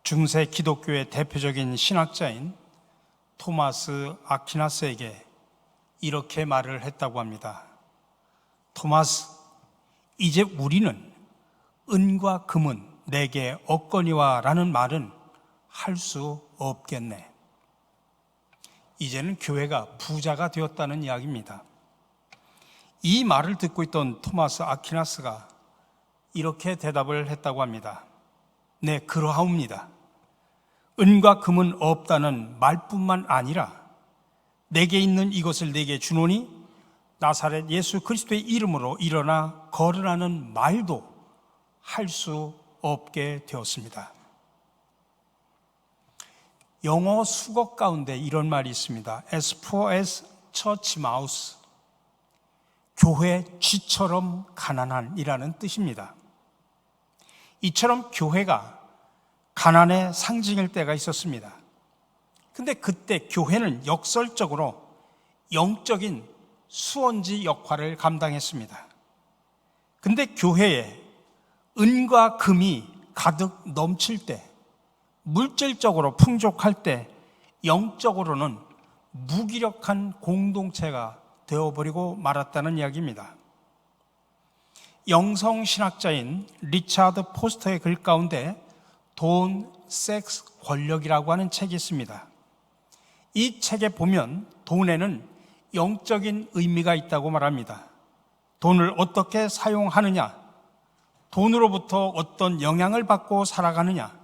중세 기독교의 대표적인 신학자인 토마스 아퀴나스에게 이렇게 말을 했다고 합니다. 토마스, 이제 우리는 은과 금은 내게 없거니와 라는 말은 할 수 없겠네. 이제는 교회가 부자가 되었다는 이야기입니다. 이 말을 듣고 있던 토마스 아퀴나스가 이렇게 대답을 했다고 합니다. 네, 그러하옵니다. 은과 금은 없다는 말뿐만 아니라 내게 있는 이것을 내게 주노니 나사렛 예수 그리스도의 이름으로 일어나 걸으라는 말도 할 수 없게 되었습니다. 영어 수곡 가운데 이런 말이 있습니다. As poor as church mouse, 교회 쥐처럼 가난한 이라는 뜻입니다. 이처럼 교회가 가난의 상징일 때가 있었습니다. 근데 그때 교회는 역설적으로 영적인 수원지 역할을 감당했습니다. 근데 교회에 은과 금이 가득 넘칠 때, 물질적으로 풍족할 때 영적으로는 무기력한 공동체가 되어버리고 말았다는 이야기입니다. 영성신학자인 리차드 포스터의 글 가운데 돈, 섹스, 권력이라고 하는 책이 있습니다. 이 책에 보면 돈에는 영적인 의미가 있다고 말합니다. 돈을 어떻게 사용하느냐, 돈으로부터 어떤 영향을 받고 살아가느냐,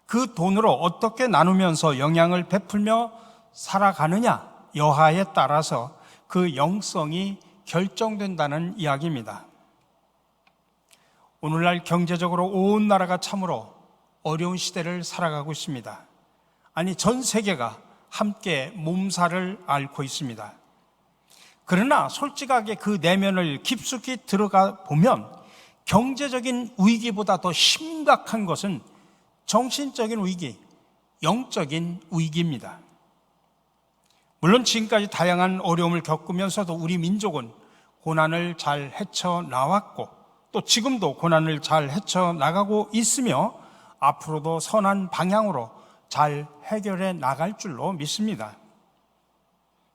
그 돈으로 어떻게 나누면서 영향을 베풀며 살아가느냐 여하에 따라서 그 영성이 결정된다는 이야기입니다. 오늘날 경제적으로 온 나라가 참으로 어려운 시대를 살아가고 있습니다. 아니, 전 세계가 함께 몸살을 앓고 있습니다. 그러나 솔직하게 그 내면을 깊숙이 들어가 보면 경제적인 위기보다 더 심각한 것은 정신적인 위기, 영적인 위기입니다. 물론 지금까지 다양한 어려움을 겪으면서도 우리 민족은 고난을 잘 헤쳐나왔고 또 지금도 고난을 잘 헤쳐나가고 있으며 앞으로도 선한 방향으로 잘 해결해 나갈 줄로 믿습니다.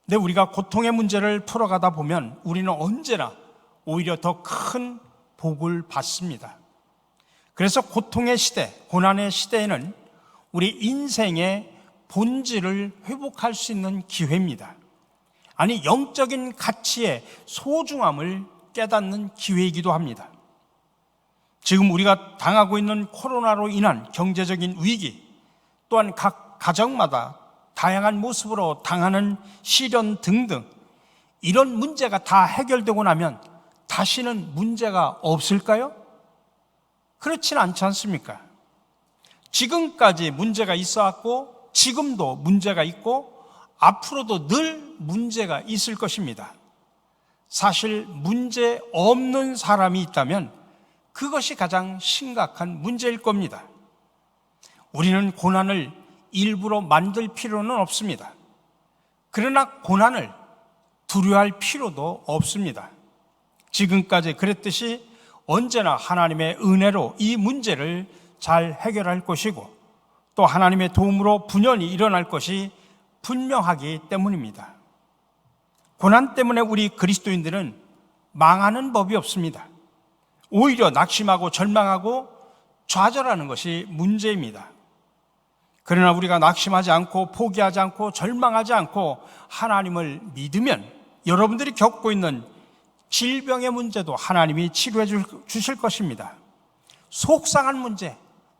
근데 우리가 고통의 문제를 풀어가다 보면 우리는 언제나 오히려 더 큰 복을 받습니다. 그래서 고통의 시대, 고난의 시대에는 우리 인생의 본질을 회복할 수 있는 기회입니다. 아니, 영적인 가치의 소중함을 깨닫는 기회이기도 합니다. 지금 우리가 당하고 있는 코로나로 인한 경제적인 위기, 또한 각 가정마다 다양한 모습으로 당하는 시련 등등, 이런 문제가 다 해결되고 나면 다시는 문제가 없을까요? 그렇지는 않지 않습니까? 지금까지 문제가 있어왔고 지금도 문제가 있고 앞으로도 늘 문제가 있을 것입니다. 사실 문제 없는 사람이 있다면 그것이 가장 심각한 문제일 겁니다. 우리는 고난을 일부러 만들 필요는 없습니다. 그러나 고난을 두려워할 필요도 없습니다. 지금까지 그랬듯이 언제나 하나님의 은혜로 이 문제를 잘 해결할 것이고 또 하나님의 도움으로 분연히 일어날 것이 분명하기 때문입니다. 고난 때문에 우리 그리스도인들은 망하는 법이 없습니다. 오히려 낙심하고 절망하고 좌절하는 것이 문제입니다. 그러나 우리가 낙심하지 않고 포기하지 않고 절망하지 않고 하나님을 믿으면 여러분들이 겪고 있는 질병의 문제도 하나님이 치료해 주실 것입니다. 속상한 문제,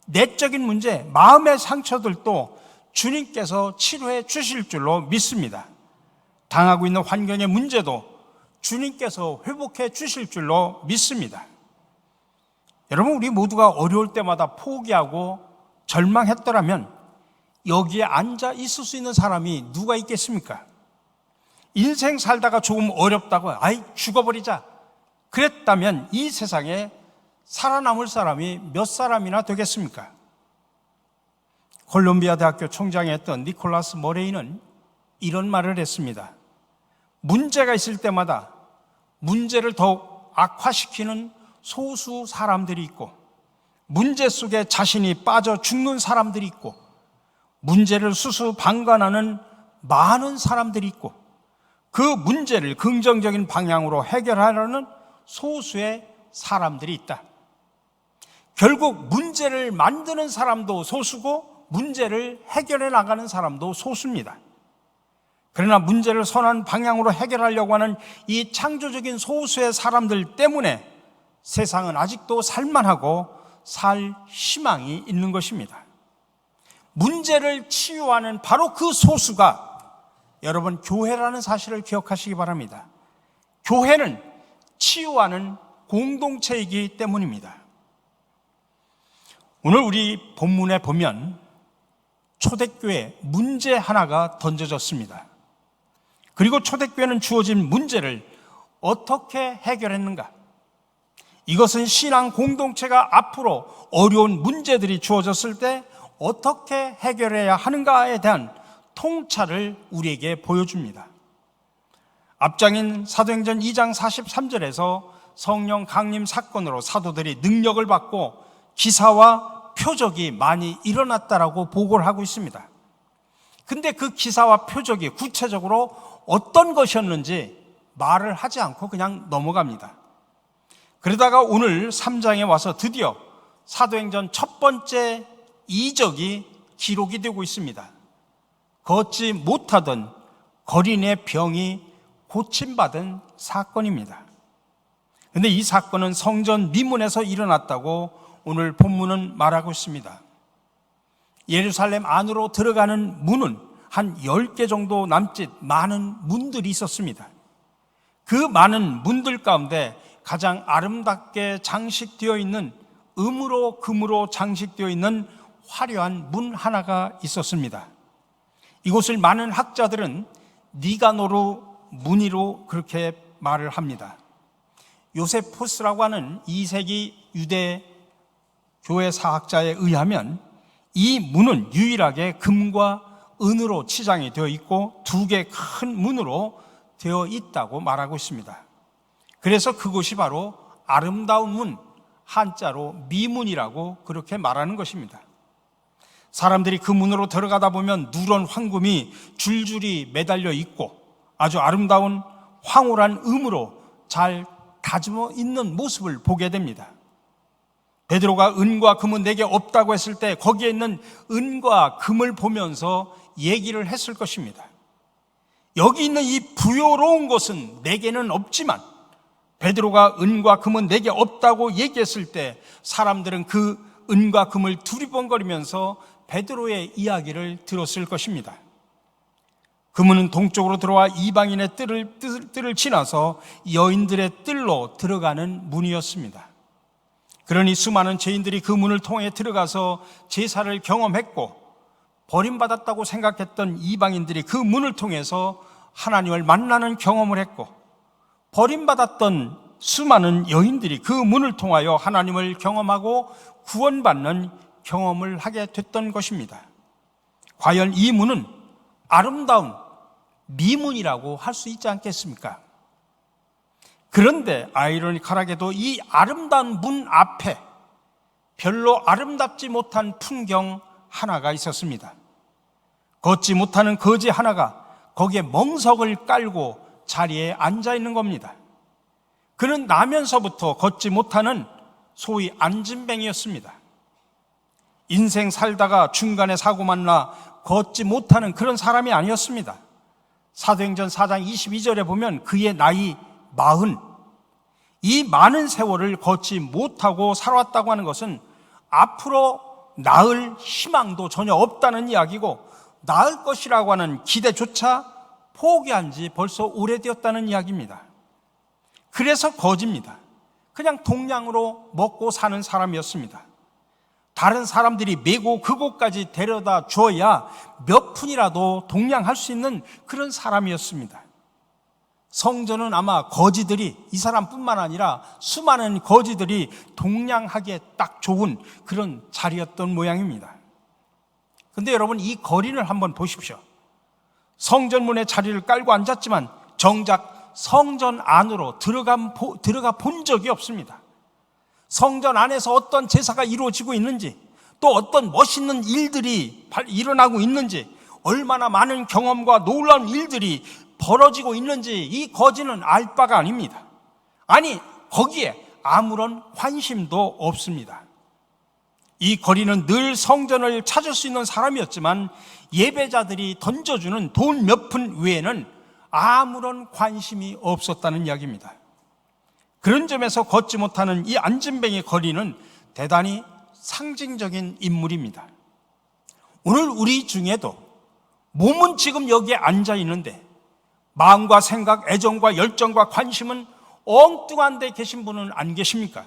내적인 문제, 마음의 상처들도 주님께서 치료해 주실 줄로 믿습니다. 당하고 있는 환경의 문제도 주님께서 회복해 주실 줄로 믿습니다. 여러분, 우리 모두가 어려울 때마다 포기하고 절망했더라면 여기에 앉아 있을 수 있는 사람이 누가 있겠습니까? 인생 살다가 조금 어렵다고 아이 죽어버리자 그랬다면 이 세상에 살아남을 사람이 몇 사람이나 되겠습니까? 콜롬비아 대학교 총장이었던 니콜라스 머레이는 이런 말을 했습니다. 문제가 있을 때마다 문제를 더욱 악화시키는 소수 사람들이 있고 문제 속에 자신이 빠져 죽는 사람들이 있고, 문제를 수수방관하는 많은 사람들이 있고, 그 문제를 긍정적인 방향으로 해결하려는 소수의 사람들이 있다. 결국 문제를 만드는 사람도 소수고 문제를 해결해 나가는 사람도 소수입니다. 그러나 문제를 선한 방향으로 해결하려고 하는 이 창조적인 소수의 사람들 때문에 세상은 아직도 살만하고 살 희망이 있는 것입니다. 문제를 치유하는 바로 그 소수가 여러분 교회라는 사실을 기억하시기 바랍니다. 교회는 치유하는 공동체이기 때문입니다. 오늘 우리 본문에 보면 초대교회 문제 하나가 던져졌습니다. 그리고 초대교회는 주어진 문제를 어떻게 해결했는가? 이것은 신앙 공동체가 앞으로 어려운 문제들이 주어졌을 때 어떻게 해결해야 하는가에 대한 통찰을 우리에게 보여줍니다. 앞장인 사도행전 2장 43절에서 성령 강림 사건으로 사도들이 능력을 받고 기사와 표적이 많이 일어났다라고 보고를 하고 있습니다. 근데 그 기사와 표적이 구체적으로 어떤 것이었는지 말을 하지 않고 그냥 넘어갑니다. 그러다가 오늘 3장에 와서 드디어 사도행전 첫 번째 이적이 기록이 되고 있습니다. 걷지 못하던 거린의 병이 고침받은 사건입니다. 그런데 이 사건은 성전 미문에서 일어났다고 오늘 본문은 말하고 있습니다. 예루살렘 안으로 들어가는 문은 한 10개 정도 남짓 많은 문들이 있었습니다. 그 많은 문들 가운데 가장 아름답게 장식되어 있는 금으로 장식되어 있는 화려한 문 하나가 있었습니다. 이곳을 많은 학자들은 니가노르 문이로 그렇게 말을 합니다. 요세포스라고 하는 2세기 유대 교회 사학자에 의하면 이 문은 유일하게 금과 은으로 치장이 되어 있고 2개 큰 문으로 되어 있다고 말하고 있습니다. 그래서 그곳이 바로 아름다운 문, 한자로 미문이라고 그렇게 말하는 것입니다. 사람들이 그 문으로 들어가다 보면 누런 황금이 줄줄이 매달려 있고 아주 아름다운 황홀한 음으로 잘 다듬어 있는 모습을 보게 됩니다. 베드로가 은과 금은 내게 없다고 했을 때 거기에 있는 은과 금을 보면서 얘기를 했을 것입니다. 여기 있는 이 부요로운 것은 내게는 없지만 베드로가 은과 금은 내게 없다고 얘기했을 때 사람들은 그 은과 금을 두리번거리면서 베드로의 이야기를 들었을 것입니다. 그 문은 동쪽으로 들어와 이방인의 뜰을 지나서 여인들의 뜰로 들어가는 문이었습니다. 그러니 수많은 죄인들이 그 문을 통해 들어가서 제사를 경험했고 버림받았다고 생각했던 이방인들이 그 문을 통해서 하나님을 만나는 경험을 했고 버림받았던 수많은 여인들이 그 문을 통하여 하나님을 경험하고 구원받는 경험을 하게 됐던 것입니다. 과연 이 문은 아름다운 미문이라고 할 수 있지 않겠습니까? 그런데 아이러니컬하게도 이 아름다운 문 앞에 별로 아름답지 못한 풍경 하나가 있었습니다. 걷지 못하는 거지 하나가 거기에 멍석을 깔고 자리에 앉아 있는 겁니다. 그는 나면서부터 걷지 못하는 소위 안진뱅이였습니다. 인생 살다가 중간에 사고만 나 걷지 못하는 그런 사람이 아니었습니다. 사도행전 4장 22절에 보면 그의 나이 40, 이 많은 세월을 걷지 못하고 살아왔다고 하는 것은 앞으로 나을 희망도 전혀 없다는 이야기고 나을 것이라고 하는 기대조차 포기한 지 벌써 오래되었다는 이야기입니다. 그래서 거지입니다. 그냥 동량으로 먹고 사는 사람이었습니다. 다른 사람들이 메고 그곳까지 데려다 줘야 몇 푼이라도 동량할 수 있는 그런 사람이었습니다. 성전은 아마 거지들이, 이 사람뿐만 아니라 수많은 거지들이 동량하기에 딱 좋은 그런 자리였던 모양입니다. 근데 여러분, 이 거린을 한번 보십시오. 성전문에 자리를 깔고 앉았지만 정작 성전 안으로 들어가 본 적이 없습니다. 성전 안에서 어떤 제사가 이루어지고 있는지, 또 어떤 멋있는 일들이 일어나고 있는지, 얼마나 많은 경험과 놀라운 일들이 벌어지고 있는지 이 거지는 알 바가 아닙니다. 아니, 거기에 아무런 관심도 없습니다. 이 거리는 늘 성전을 찾을 수 있는 사람이었지만 예배자들이 던져주는 돈 몇 푼 외에는 아무런 관심이 없었다는 이야기입니다. 그런 점에서 걷지 못하는 이 안진뱅이 거리는 대단히 상징적인 인물입니다. 오늘 우리 중에도 몸은 지금 여기에 앉아 있는데 마음과 생각, 애정과 열정과 관심은 엉뚱한 데 계신 분은 안 계십니까?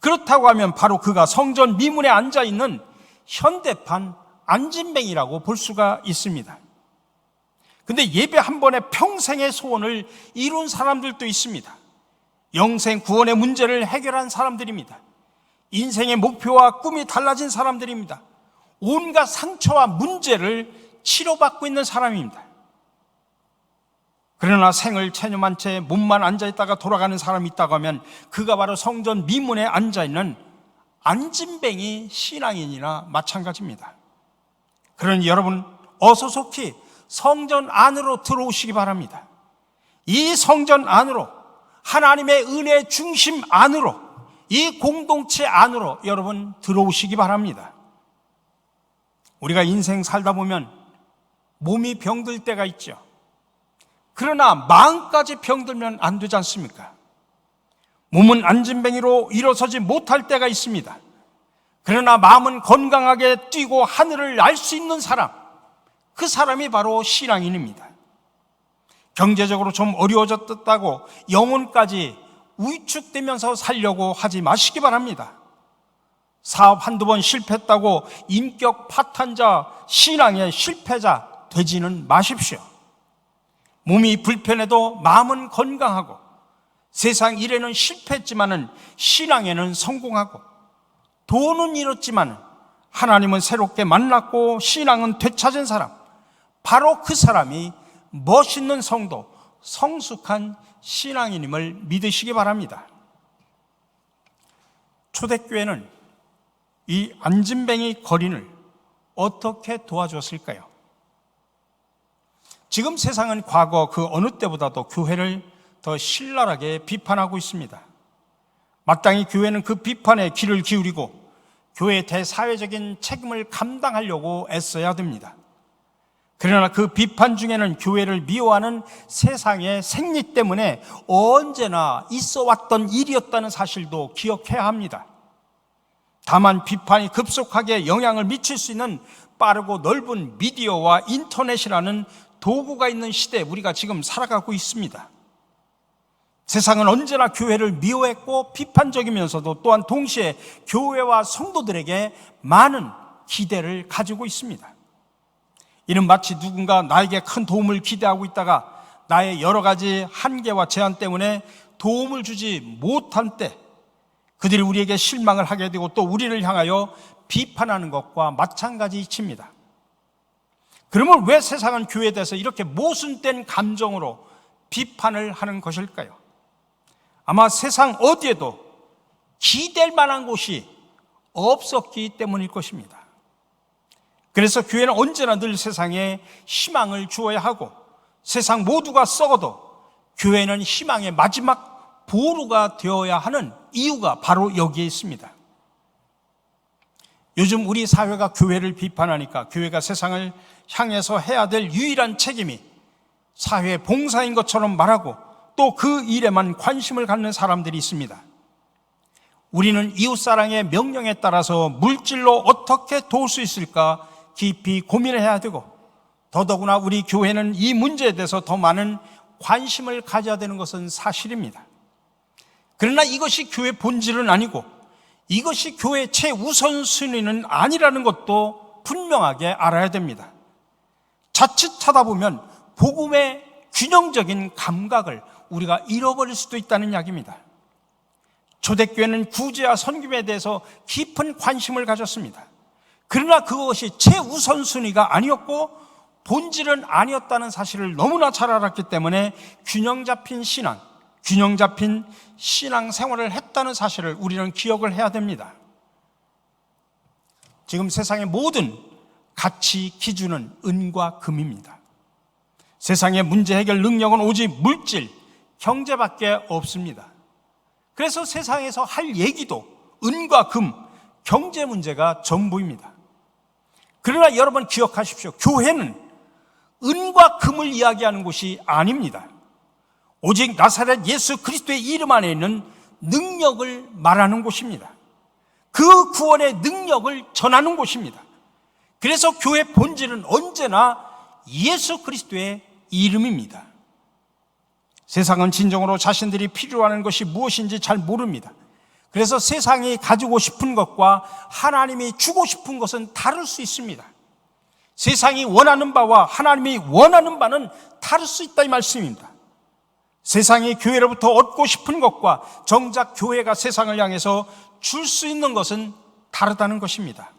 그렇다고 하면 바로 그가 성전 미문에 앉아 있는 현대판 안진뱅이라고 볼 수가 있습니다. 근데 예배 한 번에 평생의 소원을 이룬 사람들도 있습니다. 영생 구원의 문제를 해결한 사람들입니다. 인생의 목표와 꿈이 달라진 사람들입니다. 온갖 상처와 문제를 치료받고 있는 사람입니다. 그러나 생을 체념한 채 몸만 앉아있다가 돌아가는 사람이 있다고 하면 그가 바로 성전 미문에 앉아있는 안진뱅이 신앙인이나 마찬가지입니다. 그러니 여러분 어서 속히 성전 안으로 들어오시기 바랍니다. 이 성전 안으로, 하나님의 은혜의 중심 안으로, 이 공동체 안으로 여러분 들어오시기 바랍니다. 우리가 인생 살다 보면 몸이 병들 때가 있죠. 그러나 마음까지 병들면 안 되지 않습니까? 몸은 안진뱅이로 일어서지 못할 때가 있습니다. 그러나 마음은 건강하게 뛰고 하늘을 날 수 있는 사람, 그 사람이 바로 신앙인입니다. 경제적으로 좀 어려워졌다고 영혼까지 위축되면서 살려고 하지 마시기 바랍니다. 사업 한두 번 실패했다고 인격 파탄자, 신앙의 실패자 되지는 마십시오. 몸이 불편해도 마음은 건강하고 세상 일에는 실패했지만은 신앙에는 성공하고 돈은 잃었지만 하나님은 새롭게 만났고 신앙은 되찾은 사람, 바로 그 사람이 멋있는 성도, 성숙한 신앙인임을 믿으시기 바랍니다. 초대교회는 이 안진뱅이 거린을 어떻게 도와주었을까요? 지금 세상은 과거 그 어느 때보다도 교회를 더 신랄하게 비판하고 있습니다. 마땅히 교회는 그 비판에 귀를 기울이고 교회의 대사회적인 책임을 감당하려고 애써야 됩니다. 그러나 그 비판 중에는 교회를 미워하는 세상의 생리 때문에 언제나 있어 왔던 일이었다는 사실도 기억해야 합니다. 다만 비판이 급속하게 영향을 미칠 수 있는 빠르고 넓은 미디어와 인터넷이라는 도구가 있는 시대에 우리가 지금 살아가고 있습니다. 세상은 언제나 교회를 미워했고 비판적이면서도 또한 동시에 교회와 성도들에게 많은 기대를 가지고 있습니다. 이는 마치 누군가 나에게 큰 도움을 기대하고 있다가 나의 여러 가지 한계와 제한 때문에 도움을 주지 못한 때 그들이 우리에게 실망을 하게 되고 또 우리를 향하여 비판하는 것과 마찬가지 이치입니다. 그러면 왜 세상은 교회에 대해서 이렇게 모순된 감정으로 비판을 하는 것일까요? 아마 세상 어디에도 기댈 만한 곳이 없었기 때문일 것입니다. 그래서 교회는 언제나 늘 세상에 희망을 주어야 하고 세상 모두가 썩어도 교회는 희망의 마지막 보루가 되어야 하는 이유가 바로 여기에 있습니다. 요즘 우리 사회가 교회를 비판하니까 교회가 세상을 향해서 해야 될 유일한 책임이 사회 봉사인 것처럼 말하고 또 그 일에만 관심을 갖는 사람들이 있습니다. 우리는 이웃사랑의 명령에 따라서 물질로 어떻게 도울 수 있을까 깊이 고민을 해야 되고 더더구나 우리 교회는 이 문제에 대해서 더 많은 관심을 가져야 되는 것은 사실입니다. 그러나 이것이 교회 본질은 아니고 이것이 교회의 최우선순위는 아니라는 것도 분명하게 알아야 됩니다. 자칫하다 보면 복음의 균형적인 감각을 우리가 잃어버릴 수도 있다는 이야기입니다. 초대교회는 구제와 선교에 대해서 깊은 관심을 가졌습니다. 그러나 그것이 최우선순위가 아니었고 본질은 아니었다는 사실을 너무나 잘 알았기 때문에 균형 잡힌 신앙, 균형 잡힌 신앙생활을 했다는 사실을 우리는 기억을 해야 됩니다. 지금 세상의 모든 가치 기준은 은과 금입니다. 세상의 문제 해결 능력은 오직 물질, 경제밖에 없습니다. 그래서 세상에서 할 얘기도 은과 금, 경제 문제가 전부입니다. 그러나 여러분 기억하십시오. 교회는 은과 금을 이야기하는 곳이 아닙니다. 오직 나사렛 예수 그리스도의 이름 안에 있는 능력을 말하는 곳입니다. 그 구원의 능력을 전하는 곳입니다. 그래서 교회 본질은 언제나 예수 그리스도의 이름입니다. 세상은 진정으로 자신들이 필요로 하는 것이 무엇인지 잘 모릅니다. 그래서 세상이 가지고 싶은 것과 하나님이 주고 싶은 것은 다를 수 있습니다. 세상이 원하는 바와 하나님이 원하는 바는 다를 수 있다 이 말씀입니다. 세상이 교회로부터 얻고 싶은 것과 정작 교회가 세상을 향해서 줄 수 있는 것은 다르다는 것입니다.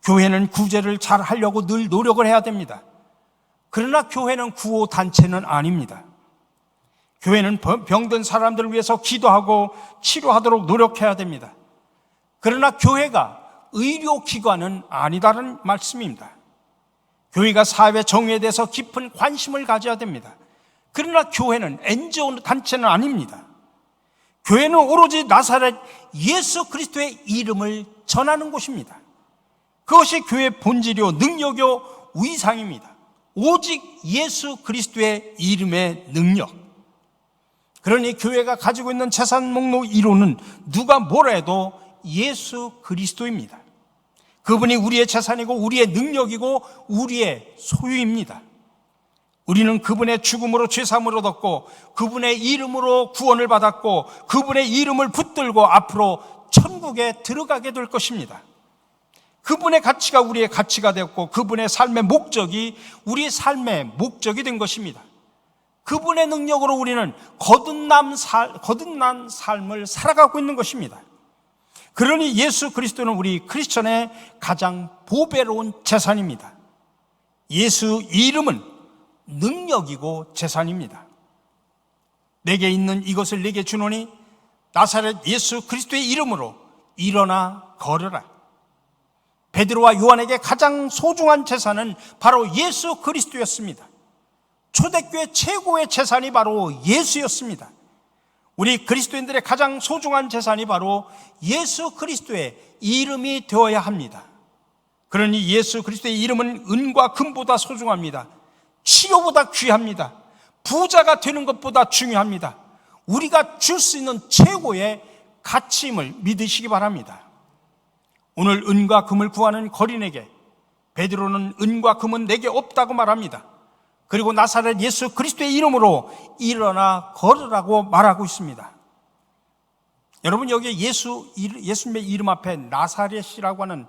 교회는 구제를 잘 하려고 늘 노력을 해야 됩니다. 그러나 교회는 구호단체는 아닙니다. 교회는 병든 사람들을 위해서 기도하고 치료하도록 노력해야 됩니다. 그러나 교회가 의료기관은 아니다는 말씀입니다. 교회가 사회 정의에 대해서 깊은 관심을 가져야 됩니다. 그러나 교회는 NGO 단체는 아닙니다. 교회는 오로지 나사렛 예수 그리스도의 이름을 전하는 곳입니다. 그것이 교회의 본질이요 능력이요 위상입니다. 오직 예수 그리스도의 이름의 능력. 그러니 교회가 가지고 있는 재산 목록 1호는 누가 뭐라 해도 예수 그리스도입니다. 그분이 우리의 재산이고 우리의 능력이고 우리의 소유입니다. 우리는 그분의 죽음으로 죄사함을 얻었고 그분의 이름으로 구원을 받았고 그분의 이름을 붙들고 앞으로 천국에 들어가게 될 것입니다. 그분의 가치가 우리의 가치가 되었고 그분의 삶의 목적이 우리의 삶의 목적이 된 것입니다. 그분의 능력으로 우리는 거듭난 삶을 살아가고 있는 것입니다. 그러니 예수 그리스도는 우리 크리스천의 가장 보배로운 재산입니다. 예수 이름은 능력이고 재산입니다. 내게 있는 이것을 내게 주노니 나사렛 예수 그리스도의 이름으로 일어나 걸으라. 베드로와 요한에게 가장 소중한 재산은 바로 예수 그리스도였습니다. 초대교회 최고의 재산이 바로 예수였습니다. 우리 그리스도인들의 가장 소중한 재산이 바로 예수 그리스도의 이름이 되어야 합니다. 그러니 예수 그리스도의 이름은 은과 금보다 소중합니다. 치료보다 귀합니다. 부자가 되는 것보다 중요합니다. 우리가 줄 수 있는 최고의 가치임을 믿으시기 바랍니다. 오늘 은과 금을 구하는 거린에게 베드로는 은과 금은 내게 없다고 말합니다. 그리고 나사렛 예수 그리스도의 이름으로 일어나 걸으라고 말하고 있습니다. 여러분 여기에 예수님의 이름 앞에 나사렛이라고 하는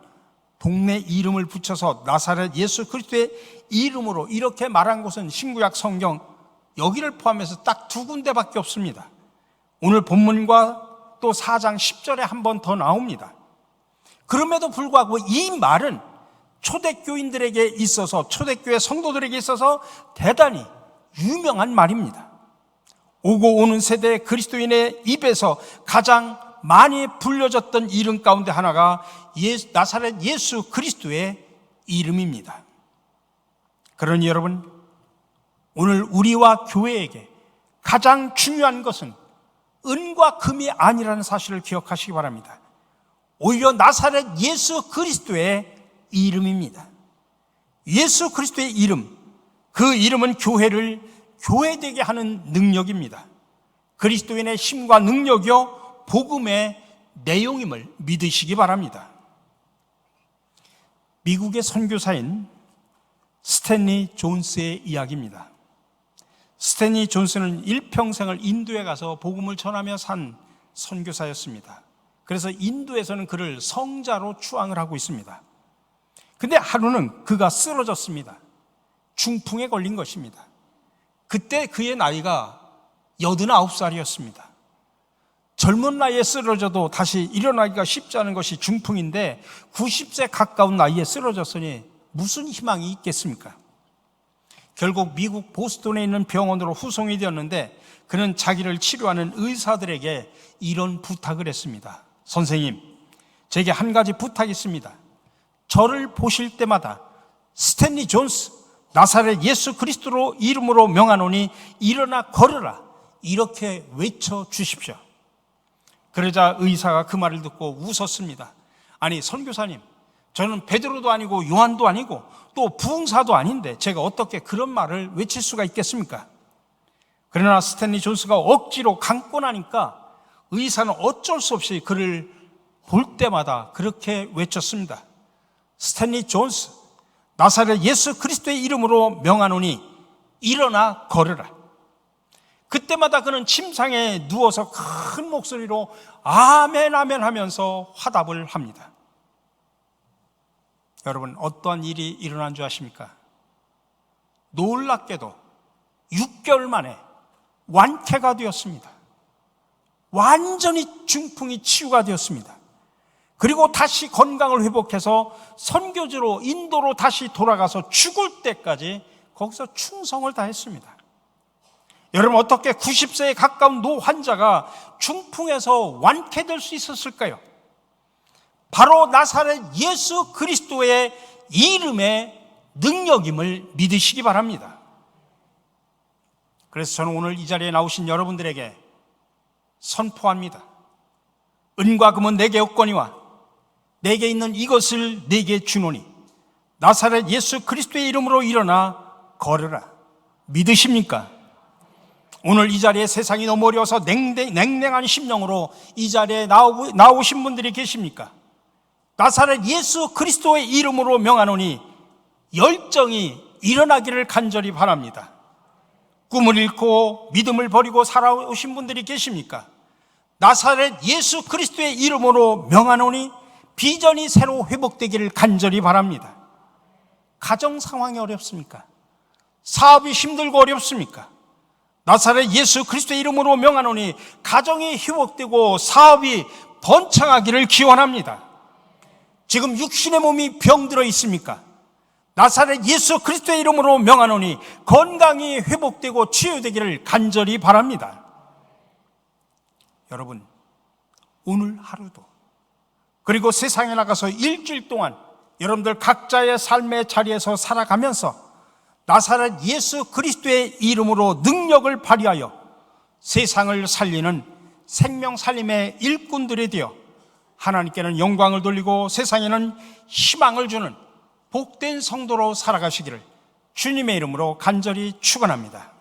동네 이름을 붙여서 나사렛 예수 그리스도의 이름으로 이렇게 말한 곳은 신구약 성경 여기를 포함해서 딱 2군데밖에 없습니다. 오늘 본문과 또 4장 10절에 한 번 더 나옵니다. 그럼에도 불구하고 이 말은 초대교인들에게 있어서 초대교회 성도들에게 있어서 대단히 유명한 말입니다. 오고 오는 세대의 그리스도인의 입에서 가장 많이 불려졌던 이름 가운데 하나가 나사렛 예수 그리스도의 이름입니다. 그러니 여러분 오늘 우리와 교회에게 가장 중요한 것은 은과 금이 아니라는 사실을 기억하시기 바랍니다. 오히려 나사렛 예수 그리스도의 이름입니다. 예수 그리스도의 이름, 그 이름은 교회를 교회되게 하는 능력입니다. 그리스도인의 힘과 능력이요 복음의 내용임을 믿으시기 바랍니다. 미국의 선교사인 스탠리 존스의 이야기입니다. 스탠리 존스는 일평생을 인도에 가서 복음을 전하며 산 선교사였습니다. 그래서 인도에서는 그를 성자로 추앙을 하고 있습니다. 근데 하루는 그가 쓰러졌습니다. 중풍에 걸린 것입니다. 그때 그의 나이가 89살이었습니다. 젊은 나이에 쓰러져도 다시 일어나기가 쉽지 않은 것이 중풍인데 90세 가까운 나이에 쓰러졌으니 무슨 희망이 있겠습니까? 결국 미국 보스턴에 있는 병원으로 후송이 되었는데 그는 자기를 치료하는 의사들에게 이런 부탁을 했습니다. 선생님, 제게 한 가지 부탁이 있습니다. 저를 보실 때마다 스탠리 존스, 나사렛 예수 그리스도로 이름으로 명하노니 일어나 걸으라, 이렇게 외쳐주십시오. 그러자 의사가 그 말을 듣고 웃었습니다. 아니, 선교사님, 저는 베드로도 아니고 요한도 아니고 또 부흥사도 아닌데 제가 어떻게 그런 말을 외칠 수가 있겠습니까? 그러나 스탠리 존스가 억지로 감고 나니까 의사는 어쩔 수 없이 그를 볼 때마다 그렇게 외쳤습니다. 스탠리 존스, 나사렛 예수 그리스도의 이름으로 명하노니 일어나 걸으라. 그때마다 그는 침상에 누워서 큰 목소리로 아멘 아멘 하면서 화답을 합니다. 여러분, 어떠한 일이 일어난 줄 아십니까? 놀랍게도 6개월 만에 완쾌가 되었습니다. 완전히 중풍이 치유가 되었습니다. 그리고 다시 건강을 회복해서 선교지로 인도로 다시 돌아가서 죽을 때까지 거기서 충성을 다했습니다. 여러분, 어떻게 90세에 가까운 노 환자가 중풍에서 완쾌될 수 있었을까요? 바로 나사렛 예수 그리스도의 이름의 능력임을 믿으시기 바랍니다. 그래서 저는 오늘 이 자리에 나오신 여러분들에게 선포합니다. 은과 금은 내게 없거니와 내게 있는 이것을 내게 주노니 나사렛 예수 그리스도의 이름으로 일어나 걸으라. 믿으십니까? 오늘 이 자리에 세상이 너무 어려워서 냉랭한 심령으로 이 자리에 나오신 분들이 계십니까? 나사렛 예수 그리스도의 이름으로 명하노니 열정이 일어나기를 간절히 바랍니다. 꿈을 잃고 믿음을 버리고 살아오신 분들이 계십니까? 나사렛 예수 그리스도의 이름으로 명하노니 비전이 새로 회복되기를 간절히 바랍니다. 가정 상황이 어렵습니까? 사업이 힘들고 어렵습니까? 나사렛 예수 그리스도의 이름으로 명하노니 가정이 회복되고 사업이 번창하기를 기원합니다. 지금 육신의 몸이 병들어 있습니까? 나사렛 예수 그리스도의 이름으로 명하노니 건강이 회복되고 치유되기를 간절히 바랍니다. 여러분, 오늘 하루도 그리고 세상에 나가서 일주일 동안 여러분들 각자의 삶의 자리에서 살아가면서 나사렛 예수 그리스도의 이름으로 능력을 발휘하여 세상을 살리는 생명살림의 일꾼들이 되어 하나님께는 영광을 돌리고 세상에는 희망을 주는 복된 성도로 살아가시기를 주님의 이름으로 간절히 축원합니다.